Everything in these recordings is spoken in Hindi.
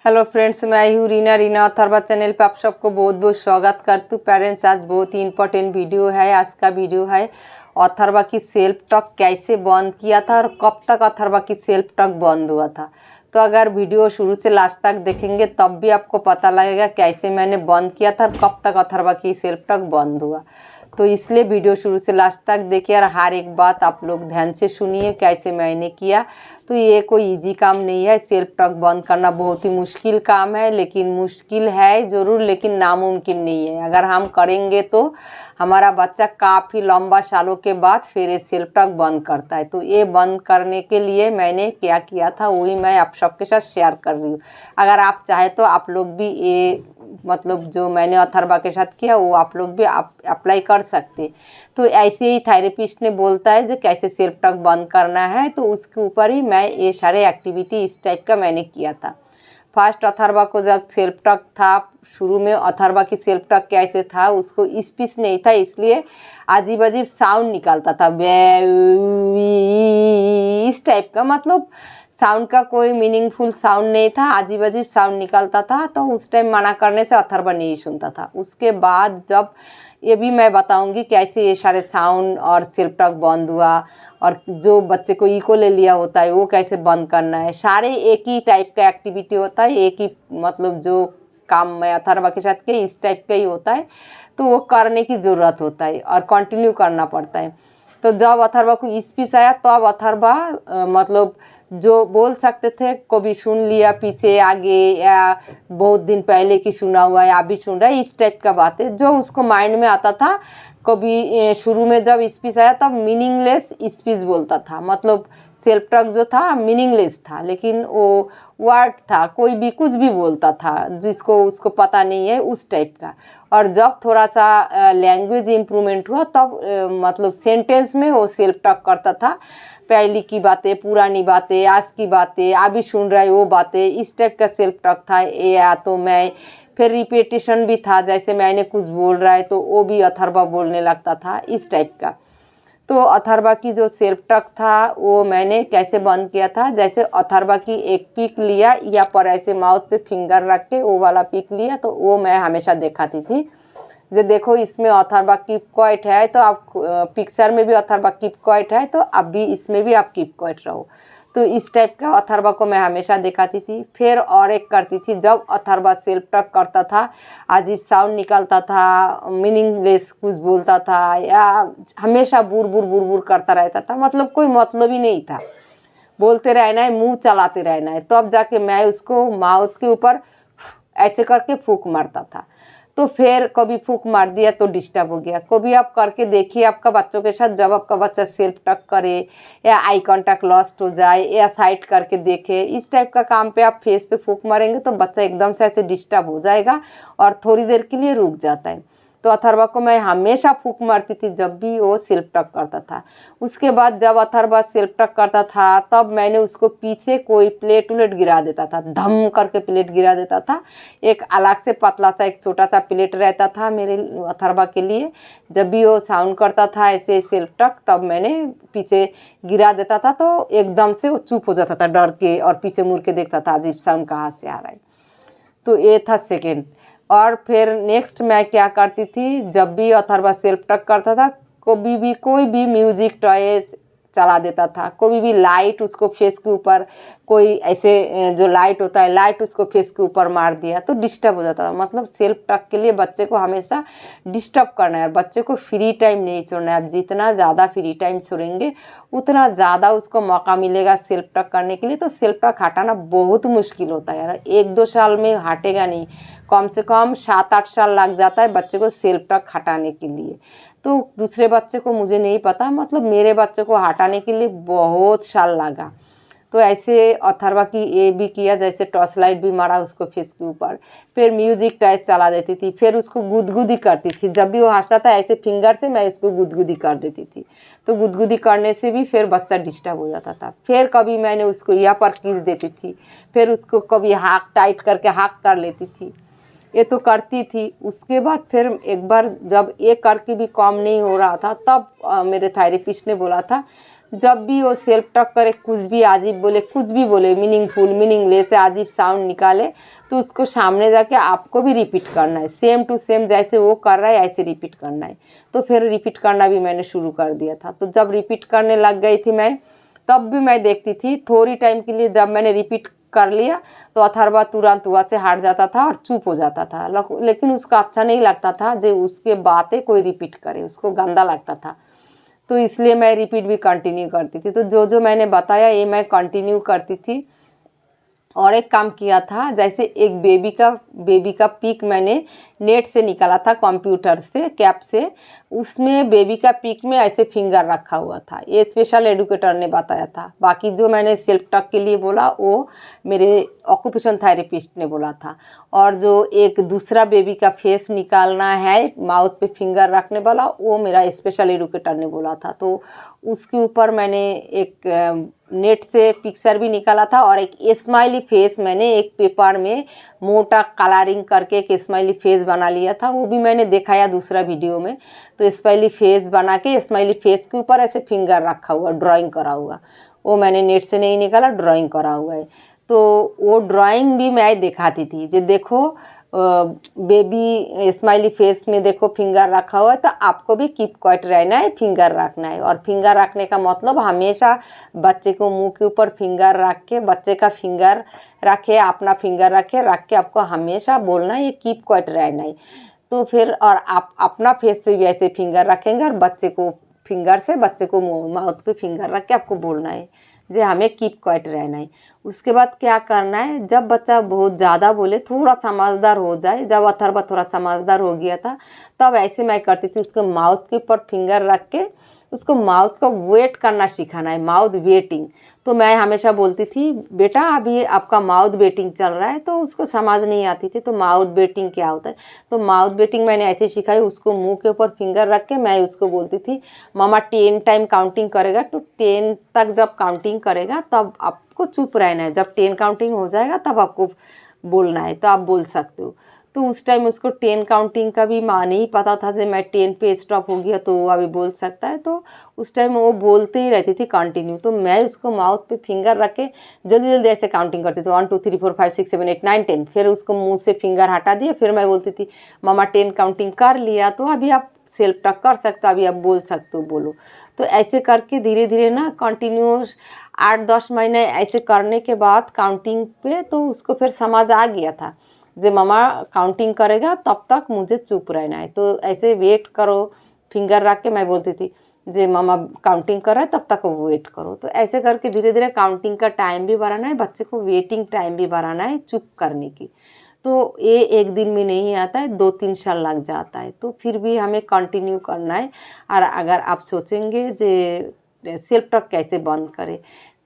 हेलो फ्रेंड्स, मैं हूँ रीना अथर्वा चैनल पे आप सबको बहुत बहुत स्वागत करती हूँ। पेरेंट्स, आज बहुत ही इंपॉर्टेंट वीडियो है। आज का वीडियो है अथर्वा की सेल्फ टॉक कैसे बंद किया था और कब तक अथर्वा की सेल्फ टॉक बंद हुआ था। तो अगर वीडियो शुरू से लास्ट तक देखेंगे तब भी आपको पता लगेगा कैसे मैंने बंद किया था और कब तक अथर्वा की सेल्फ टॉक बंद हुआ। तो इसलिए वीडियो शुरू से लास्ट तक देखिए और हर एक बात आप लोग ध्यान से सुनिए कैसे मैंने किया। तो ये कोई इजी काम नहीं है। सेल्फ टॉक बंद करना बहुत ही मुश्किल काम है, लेकिन मुश्किल है ज़रूर, लेकिन नामुमकिन नहीं है। अगर हम करेंगे तो हमारा बच्चा काफ़ी लंबा सालों के बाद फिर ये सेल्फ टॉक बंद करता है। तो ये बंद करने के लिए मैंने क्या किया था वही मैं आप सबके साथ शेयर कर रही हूँ। अगर आप चाहे तो आप लोग भी ये मतलब जो मैंने अथर्वा के साथ किया वो आप लोग भी अप्लाई कर सकते। तो ऐसे ही थेरेपिस्ट ने बोलता है जो कैसे सेल्फ टॉक बंद करना है, तो उसके ऊपर ही मैं ये सारे एक्टिविटी इस टाइप का मैंने किया था। फर्स्ट अथर्वा को जब सेल्फ टॉक था, शुरू में अथर्वा की सेल्फ टॉक कैसे था, उसको स्पीच नहीं था, इसलिए अजीब अजीब साउंड निकलता था। इस टाइप का मतलब साउंड का कोई मीनिंगफुल साउंड नहीं था, अजीब अजीब साउंड निकलता था। तो उस टाइम मना करने से अथर्वा नहीं सुनता था। उसके बाद जब ये भी मैं बताऊंगी कैसे ये सारे साउंड और सेल्फ टॉक बंद हुआ और जो बच्चे को इको ले लिया होता है वो कैसे बंद करना है। सारे एक ही टाइप का एक्टिविटी होता है, एक ही मतलब जो काम मैं अथर्वा के साथ किया इस टाइप का ही होता है। तो वो करने की ज़रूरत होता है और कंटिन्यू करना पड़ता है। तो जब अथर्वा को स्पीच आया तो अब अथर्वा मतलब जो बोल सकते थे कभी सुन लिया पीछे आगे, या बहुत दिन पहले की सुना हुआ है अभी सुन रहा है, इस टाइप का बात है जो उसको माइंड में आता था। कभी शुरू में जब स्पीच आया तब मीनिंगलेस स्पीच बोलता था, मतलब सेल्फ टॉक जो था मीनिंगलेस था, लेकिन वो वर्ड था कोई भी कुछ भी बोलता था जिसको उसको पता नहीं है उस टाइप का। और जब थोड़ा सा लैंग्वेज इम्प्रूवमेंट हुआ तब मतलब सेंटेंस में वो सेल्फ टॉक करता था। पहली की बातें, पुरानी बातें, आज की बातें, अभी सुन रहा है वो बातें, इस टाइप का सेल्फ टॉक था। या तो मैं फिर रिपीटेशन भी था, जैसे मैंने कुछ बोल रहा है तो वो भी अथर्वा बोलने लगता था, इस टाइप का। तो अथर्वा की जो सेल्फ टॉक था वो मैंने कैसे बंद किया था, जैसे अथर्वा की एक पिक लिया या पर ऐसे माउथ पे फिंगर रख के वो वाला पिक लिया, तो वो मैं हमेशा दिखाती थी। जो देखो इसमें अथर्वा कीप क्वाइट है, तो आप पिक्चर में भी अथर्वा कीप क्वाइट है, तो अब भी इसमें भी आप कीप क्वाइट रहो। तो इस टाइप का अथर्वा को मैं हमेशा दिखाती थी। फिर और एक करती थी, जब अथर्वा सेल्फ टॉक करता था अजीब साउंड निकलता था, मीनिंगलेस कुछ बोलता था या हमेशा बुर बुर बुर बुर करता रहता था, मतलब कोई मतलब ही नहीं था, बोलते रहना है, मुंह चलाते रहना है। तो अब जाके मैं उसको माउथ के ऊपर ऐसे करके फूंक मारता था। तो फिर कभी फूंक मार दिया तो डिस्टर्ब हो गया। कभी आप करके देखिए आपका बच्चों के साथ, जब आपका बच्चा सेल्फ टॉक करे या आई कांटेक्ट लॉस्ट हो जाए या साइड करके देखे, इस टाइप का काम पे आप फेस पे फूंक मारेंगे तो बच्चा एकदम से ऐसे डिस्टर्ब हो जाएगा और थोड़ी देर के लिए रुक जाता है। तो अथर्वा को मैं हमेशा फूंक मारती थी जब भी वो सेल्फ टॉक करता था। उसके बाद जब अथर्वा सेल्फ टॉक करता था तब मैंने उसको पीछे कोई प्लेट उलेट गिरा देता था, धम करके प्लेट गिरा देता था। एक अलग से पतला सा एक छोटा सा प्लेट रहता था मेरे अथर्वा के लिए। जब भी वो साउंड करता था ऐसे सेल्फ टॉक तब मैंने पीछे गिरा देता था, तो एकदम से वो चुप हो जाता था डर के और पीछे मुड़ के देखता था अजीब साउंड कहाँ से आ रहा है। तो ये था सेकेंड। और फिर नेक्स्ट मैं क्या करती थी, जब भी अथर्वा सेल्फ टॉक करता था कभी भी कोई भी म्यूजिक टॉयज चला देता था, कोई भी लाइट उसको फेस के ऊपर, कोई ऐसे जो लाइट होता है लाइट उसको फेस के ऊपर मार दिया तो डिस्टर्ब हो जाता था। मतलब सेल्फ टॉक के लिए बच्चे को हमेशा डिस्टर्ब करना है, बच्चे को फ्री टाइम नहीं छोड़ना है। आप जितना ज़्यादा फ्री टाइम छोड़ेंगे उतना ज़्यादा उसको मौका मिलेगा सेल्फ टॉक करने के लिए। तो सेल्फ टॉक हटाना बहुत मुश्किल होता है यार, 1-2 साल में हटेगा नहीं, कम से कम 7-8 साल लग जाता है बच्चे को सेल्फ टॉक हटाने के लिए। तो दूसरे बच्चे को मुझे नहीं पता, मतलब मेरे बच्चे को हटाने के लिए बहुत साल लगा। तो ऐसे अथर्वा की ये भी किया, जैसे टॉर्च लाइट भी मारा उसको फेस के ऊपर, फिर म्यूजिक टाइप चला देती थी, फिर उसको गुदगुदी करती थी। जब भी वो हंसता था ऐसे फिंगर से मैं उसको गुदगुदी कर देती थी। तो गुदगुदी करने से भी फिर बच्चा डिस्टर्ब हो जाता था। फिर कभी मैंने उसको यहाँ पर किस देती थी, फिर उसको कभी हाथ टाइट करके हाथ कर लेती थी, ये तो करती थी। उसके बाद फिर एक बार जब ये करके भी काम नहीं हो रहा था तब मेरे थेरेपिस्ट ने बोला था जब भी वो सेल्फ टॉक करे, कुछ भी अजीब बोले, कुछ भी बोले, मीनिंगफुल मीनिंगलेस अजीब साउंड निकाले, तो उसको सामने जाके आपको भी रिपीट करना है, सेम टू सेम जैसे वो कर रहा है ऐसे रिपीट करना है। तो फिर रिपीट करना भी मैंने शुरू कर दिया था। तो जब रिपीट करने लग गई थी मैं, तब भी मैं देखती थी थोड़ी टाइम के लिए, जब मैंने रिपीट कर लिया तो अथर्वा तुरंत वहाँ से हट जाता था और चुप हो जाता था। लेकिन उसको अच्छा नहीं लगता था जो उसके बातें कोई रिपीट करे, उसको गंदा लगता था। तो इसलिए मैं रिपीट भी कंटिन्यू करती थी। तो जो जो मैंने बताया ये मैं कंटिन्यू करती थी। और एक काम किया था, जैसे एक बेबी का पिक मैंने नेट से निकाला था, कंप्यूटर से, कैप से। उसमें बेबी का पिक में ऐसे फिंगर रखा हुआ था। ये स्पेशल एडुकेटर ने बताया था। बाकी जो मैंने सेल्फ टॉक के लिए बोला वो मेरे ऑक्यूपेशन थेरेपिस्ट ने बोला था। और जो एक दूसरा बेबी का फेस निकालना है माउथ पे फिंगर रखने वाला, वो मेरा स्पेशल एडुकेटर ने बोला था। तो उसके ऊपर मैंने एक नेट से पिक्चर भी निकाला था और एक स्माइली फेस मैंने एक पेपर में मोटा कलरिंग करके एक स्माइली फेस बना लिया था। वो भी मैंने दिखाया दूसरा वीडियो में। तो स्माइली फेस बना के स्माइली फेस के ऊपर ऐसे फिंगर रखा हुआ, ड्राइंग करा हुआ, वो मैंने नेट से नहीं निकाला, ड्राइंग करा हुआ है। तो वो ड्राइंग भी मैं दिखाती थी, जो देखो बेबी स्माइली फेस में देखो फिंगर रखा हुआ है, तो आपको भी कीप क्वाइट रहना है, फिंगर रखना है। और फिंगर रखने का मतलब हमेशा बच्चे को मुंह के ऊपर फिंगर रख के, बच्चे का फिंगर रखे, अपना फिंगर रख के आपको हमेशा बोलना है ये कीप क्वाइट रहना है। तो फिर और आप अपना फेस पे भी ऐसे फिंगर रखेंगे और बच्चे को फिंगर से, बच्चे को माउथ पे फिंगर रख के आपको बोलना है जे हमें कीप क्वाइट रहना है। उसके बाद क्या करना है, जब बच्चा बहुत ज़्यादा बोले, थोड़ा समझदार हो जाए, जब अथर्वा थोड़ा समझदार हो गया था, तब ऐसे मैं करती थी, उसको माउथ के ऊपर फिंगर रख के उसको माउथ का वेट करना सिखाना है, माउथ वेटिंग। तो मैं हमेशा बोलती थी बेटा अभी आपका माउथ वेटिंग चल रहा है। तो उसको समझ नहीं आती थी तो माउथ वेटिंग क्या होता है। तो माउथ वेटिंग मैंने ऐसे सिखाई, उसको मुंह के ऊपर फिंगर रख के मैं उसको बोलती थी मामा 10 टाइम काउंटिंग करेगा, तो 10 तक जब काउंटिंग करेगा तब आपको चुप रहना है, जब 10 काउंटिंग हो जाएगा तब आपको बोलना है, तो आप बोल सकते हो। तो उस टाइम उसको 10 काउंटिंग का भी मान नहीं पता था कि मैं 10 पे स्टॉप हो गया तो वो अभी बोल सकता है। तो उस टाइम वो बोलते ही रहती थी कंटिन्यू। तो मैं उसको माउथ पे फिंगर रख के जल्दी जल्दी ऐसे काउंटिंग करती थी, 1 2 3 4 5 6 7 8 9 10। फिर उसको मुंह से फिंगर हटा दिया, फिर मैं बोलती थी मामा 10 काउंटिंग कर लिया, तो अभी आप सेल्फ टॉक कर सकते हो, अभी आप बोल सकते हो, बोलो। तो ऐसे करके धीरे धीरे ना कंटिन्यूस 8-10 महीने ऐसे करने के बाद काउंटिंग पे तो उसको फिर समझ आ गया था जे मामा काउंटिंग करेगा तब तक मुझे चुप रहना है। तो ऐसे वेट करो, फिंगर रख के मैं बोलती थी जे मामा काउंटिंग कर रहा है तब तक वो वेट करो। तो ऐसे करके धीरे धीरे काउंटिंग का टाइम भी बढ़ाना है, बच्चे को वेटिंग टाइम भी बढ़ाना है चुप करने की। तो ये एक दिन में नहीं आता है, 2-3 साल लग जाता है। तो फिर भी हमें कंटिन्यू करना है। और अगर आप सोचेंगे जे सेल्फ टॉक कैसे बंद करें,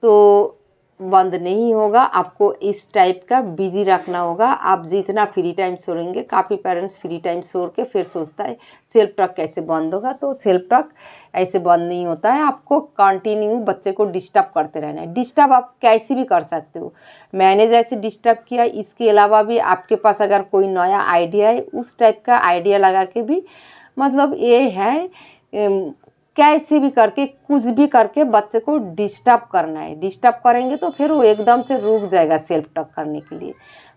तो बंद नहीं होगा, आपको इस टाइप का बिजी रखना होगा। आप जितना फ्री टाइम सोएंगे, काफ़ी पेरेंट्स फ्री टाइम सो के फिर सोचता है सेल्फ टॉक कैसे बंद होगा। तो सेल्फ टॉक ऐसे बंद नहीं होता है, आपको कंटिन्यू बच्चे को डिस्टर्ब करते रहना है। डिस्टर्ब आप कैसे भी कर सकते हो, मैंने जैसे डिस्टर्ब किया, इसके अलावा भी आपके पास अगर कोई नया आइडिया है उस टाइप का आइडिया लगा के भी, मतलब ये है कैसे भी करके कुछ भी करके बच्चे को डिस्टर्ब करना है। डिस्टर्ब करेंगे तो फिर वो एकदम से रुक जाएगा सेल्फ टॉक करने के लिए।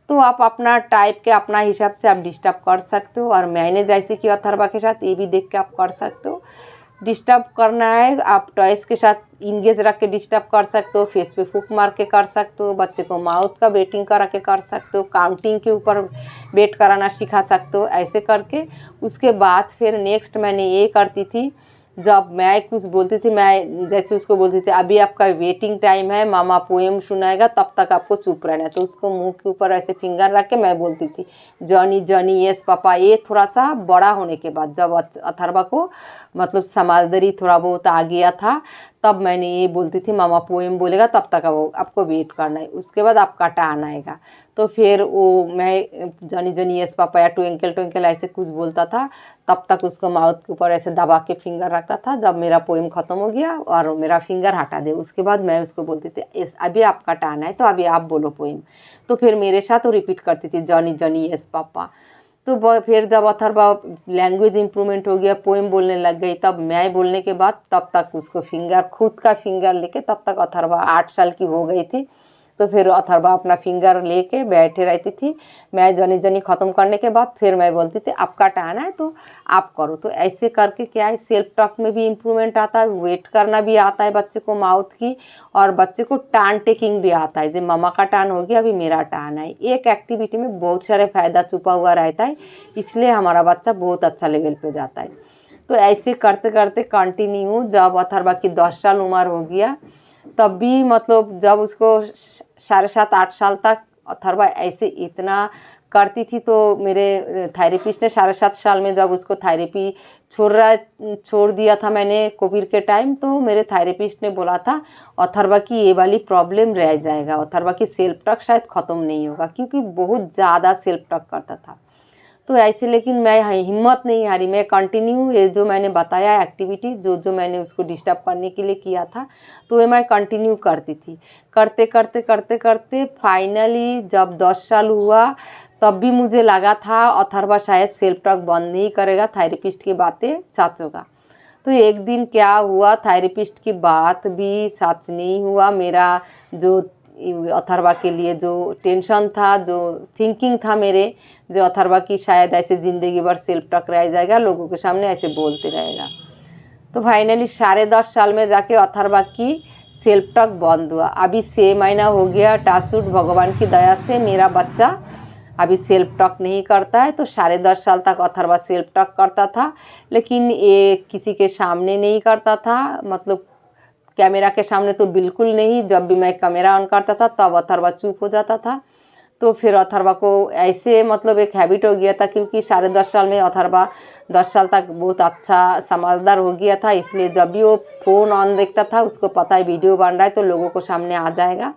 तो आप अपना टाइप के अपना हिसाब से आप डिस्टर्ब कर सकते हो। और मैंने जैसे कि अथर्वा के साथ ये भी देख के आप कर सकते हो। डिस्टर्ब करना है आप टॉयस के साथ इंगेज रख के डिस्टर्ब कर सकते हो, फेस पे फूक मार के कर सकते हो, बच्चे को माउथ का वेटिंग करा के कर सकते हो, काउंटिंग के ऊपर वेट कराना सिखा सकते हो। ऐसे करके उसके बाद फिर नेक्स्ट मैंने ये करती थी, जब मैं कुछ बोलती थी, मैं जैसे उसको बोलती थी अभी आपका वेटिंग टाइम है, मामा पोएम सुनाएगा तब तक आपको चुप रहना है। तो उसको मुंह के ऊपर ऐसे फिंगर रख के मैं बोलती थी जॉनी जॉनी यस पापा। ये थोड़ा सा बड़ा होने के बाद जब अथर्वा को मतलब समझदारी थोड़ा बहुत आ गया था, तब मैंने ये बोलती थी मामा पोएम बोलेगा तब तक वो आपको वेट करना है, उसके बाद आपका टर्न आएगा। तो फिर वो मैं जॉनी जॉनी यस पापा या ट्विंकल ट्विंकल ऐसे कुछ बोलता था, तब तक उसको माउथ के ऊपर ऐसे दबा के फिंगर रखता था। जब मेरा पोएम ख़त्म हो गया और मेरा फिंगर हटा दे, उसके बाद मैं उसको बोलती थी इस अभी आपका टर्न है तो अभी आप बोलो पोएम। तो फिर मेरे साथ वो रिपीट करती थी जॉनी जॉनी यस पापा। तो फिर जब अथर्वा लैंग्वेज इम्प्रूवमेंट हो गया, पोएम बोलने लग गई, तब मैं बोलने के बाद तब तक उसको फिंगर, खुद का फिंगर लेके, तब तक अथर्वा 8 साल की हो गई थी। तो फिर अथर्वा अपना फिंगर लेके बैठे रहती थी। मैं जनी जनी ख़त्म करने के बाद फिर मैं बोलती थी आपका टर्न है तो आप करो। तो ऐसे करके क्या है, सेल्फ टॉक में भी इम्प्रूवमेंट आता है, वेट करना भी आता है बच्चे को माउथ की, और बच्चे को टर्न टेकिंग भी आता है। जब मामा का टर्न हो गया, अभी मेरा टर्न है। एक एक्टिविटी में बहुत सारे फ़ायदा छुपा हुआ रहता है, इसलिए हमारा बच्चा बहुत अच्छा लेवल पे जाता है। तो ऐसे करते करते कंटिन्यू जब अथर्वा की 10 साल उम्र हो गया, तब भी मतलब जब उसको 7.5-8 साल तक अथर्वा ऐसे इतना करती थी, तो मेरे थेरेपिस्ट ने 7.5 साल में जब उसको थेरेपी छोड़ दिया था मैंने कोविड के टाइम, तो मेरे थेरेपिस्ट ने बोला था अथर्वा की ये वाली प्रॉब्लम रह जाएगा, अथर्वा की सेल्फ टॉक शायद ख़त्म नहीं होगा, क्योंकि बहुत ज़्यादा सेल्फ टॉक करता था। तो ऐसे, लेकिन मैं हिम्मत नहीं हारी, मैं कंटिन्यू ये जो मैंने बताया एक्टिविटी, जो मैंने उसको डिस्टर्ब करने के लिए किया था, तो ये मैं कंटिन्यू करती थी। करते करते करते करते फाइनली जब 10 साल हुआ, तब भी मुझे लगा था अथर्वा शायद सेल्फ टॉक बंद नहीं करेगा, थेरेपिस्ट की बातें सच होगा। तो एक दिन क्या हुआ, थेरेपिस्ट की बात भी सच नहीं हुआ। मेरा जो अथर्वा के लिए जो टेंशन था, जो थिंकिंग था मेरे, जो अथर्वा की शायद ऐसे ज़िंदगी भर सेल्फ टॉक रह जाएगा, लोगों के सामने ऐसे बोलते रहेगा। तो फाइनली 10.5 साल में जाके अथर्वा की सेल्फ टॉक बंद हुआ। अभी 6 महीना हो गया, टासुट भगवान की दया से मेरा बच्चा अभी सेल्फ टॉक नहीं करता है। तो 10.5 साल तक अथर्वा सेल्फ टॉक करता था, लेकिन ये किसी के सामने नहीं करता था, मतलब कैमरा के सामने तो बिल्कुल नहीं। जब भी मैं कैमरा ऑन करता था तब अथर्वा चुप हो जाता था। तो फिर अथर्वा को ऐसे मतलब एक हैबिट हो गया था, क्योंकि 10.5 साल में अथर्वा 10 साल तक बहुत अच्छा समझदार हो गया था, इसलिए जब भी वो फ़ोन ऑन देखता था, उसको पता है वीडियो बन रहा है तो लोगों को सामने आ जाएगा,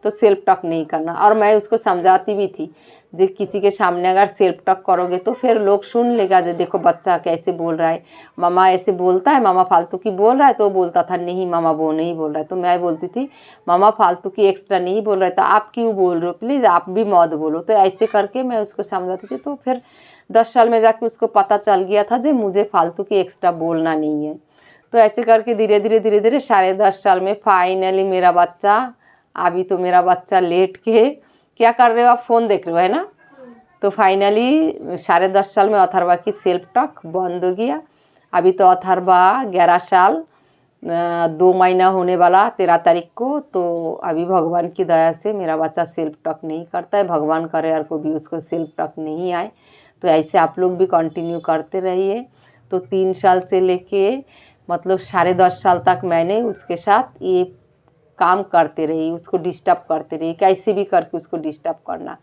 तो सेल्फ टॉक नहीं करना। और मैं उसको समझाती भी थी, जो किसी के सामने अगर सेल्फ टॉक करोगे तो फिर लोग सुन लेगा, जो देखो बच्चा कैसे बोल रहा है, मामा ऐसे बोलता है, मामा फालतू की बोल रहा है। तो वो बोलता था नहीं मामा वो नहीं बोल रहा है। तो मैं बोलती थी मामा फालतू की एक्स्ट्रा नहीं बोल रहा है, तो आप क्यों बोल रहे हो, प्लीज़ आप भी मत बोलो। तो ऐसे करके मैं उसको समझाती थी। तो फिर 10 साल में जाके उसको पता चल गया था जो मुझे फालतू की एक्स्ट्रा बोलना नहीं है। तो ऐसे करके धीरे धीरे 10.5 साल में फाइनली मेरा बच्चा, अभी तो मेरा बच्चा लेट के क्या कर रहे हो आप, फ़ोन देख रहे हो है ना। तो फाइनली 10.5 साल में अथर्वा की सेल्फ टॉक बंद हो गया। अभी तो अथर्वा 11 साल 2 महीना होने वाला 13 तारीख को। तो अभी भगवान की दया से मेरा बच्चा सेल्फ टॉक नहीं करता है। भगवान करे और को भी उसको सेल्फ टॉक नहीं आए। तो ऐसे आप लोग भी कंटिन्यू करते रहिए। तो 3 साल से लेके मतलब 10.5 साल तक मैंने उसके साथ ये काम करते रही, उसको डिस्टर्ब करते रही, कैसे भी करके उसको डिस्टर्ब करना।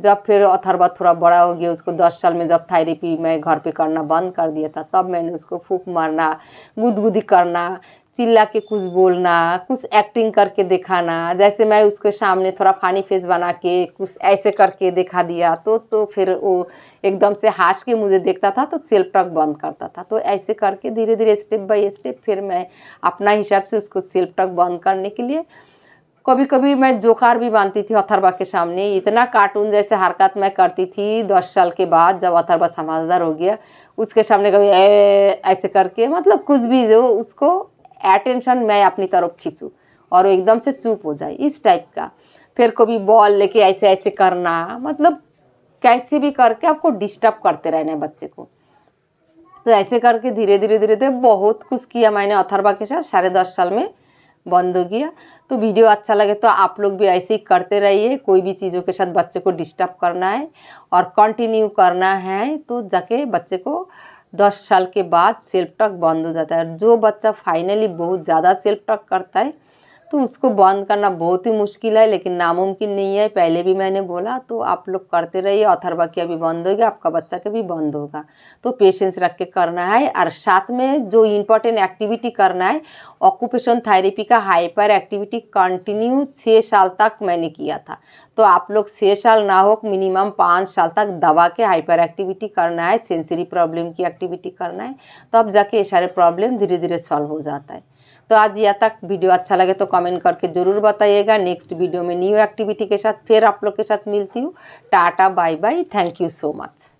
जब फिर अथर्वा थोड़ा बड़ा हो गया, उसको 10 साल में जब थेरेपी मैं घर पे करना बंद कर दिया था, तब मैंने उसको फूंक मारना, गुदगुदी करना, चिल्ला के कुछ बोलना, कुछ एक्टिंग करके दिखाना। जैसे मैं उसके सामने थोड़ा फानी फेस बना के कुछ ऐसे करके दिखा दिया, तो फिर वो एकदम से हंस के मुझे देखता था, तो सेल्फ टॉक बंद करता था। तो ऐसे करके धीरे धीरे स्टेप बाय स्टेप फिर मैं अपना हिसाब से उसको सेल्फ टॉक बंद करने के लिए, कभी कभी मैं जोकार भी बांधती थी अथर्वा के सामने। इतना कार्टून जैसे हरकत मैं करती थी 10 साल के बाद, जब अथर्वा समझदार हो गया, उसके सामने कभी ऐसे करके, मतलब कुछ भी जो उसको अटेंशन मैं अपनी तरफ खींचूँ और वो एकदम से चुप हो जाए, इस टाइप का। फिर कभी बॉल लेके ऐसे ऐसे करना, मतलब कैसे भी करके आपको डिस्टर्ब करते रहना है बच्चे को। तो ऐसे करके धीरे धीरे बहुत कुछ किया मैंने अथर्वा के साथ। 10.5 साल में बंद हो गया। तो वीडियो अच्छा लगे तो आप लोग भी ऐसे ही करते रहिए। कोई भी चीज़ों के साथ बच्चे को डिस्टर्ब करना है और कंटिन्यू करना है, तो जाके बच्चे को 10 साल के बाद सेल्फ टॉक बंद हो जाता है। जो बच्चा फाइनली बहुत ज़्यादा सेल्फ टॉक करता है तो उसको बंद करना बहुत ही मुश्किल है, लेकिन नामुमकिन नहीं है, पहले भी मैंने बोला। तो आप लोग करते रहिए। अथर्वा की अभी बंद हो गया, आपका बच्चा का भी बंद होगा। तो पेशेंस रख के करना है। और साथ में जो इम्पोर्टेंट एक्टिविटी करना है, ऑक्यूपेशन थेरेपी का हाइपर एक्टिविटी कंटिन्यू 6 साल तक मैंने किया था। तो आप लोग 6 साल ना हो, मिनिमम 5 साल तक दबा के हाइपर एक्टिविटी करना है, सेंसरी प्रॉब्लम की एक्टिविटी करना है, तब जाके ये सारे प्रॉब्लम धीरे धीरे सॉल्व हो जाता है। तो आज यहाँ तक वीडियो अच्छा लगे तो कमेंट करके ज़रूर बताइएगा। नेक्स्ट वीडियो में न्यू एक्टिविटी के साथ फिर आप लोग के साथ मिलती हूँ। Tata bye bye, thank you so much.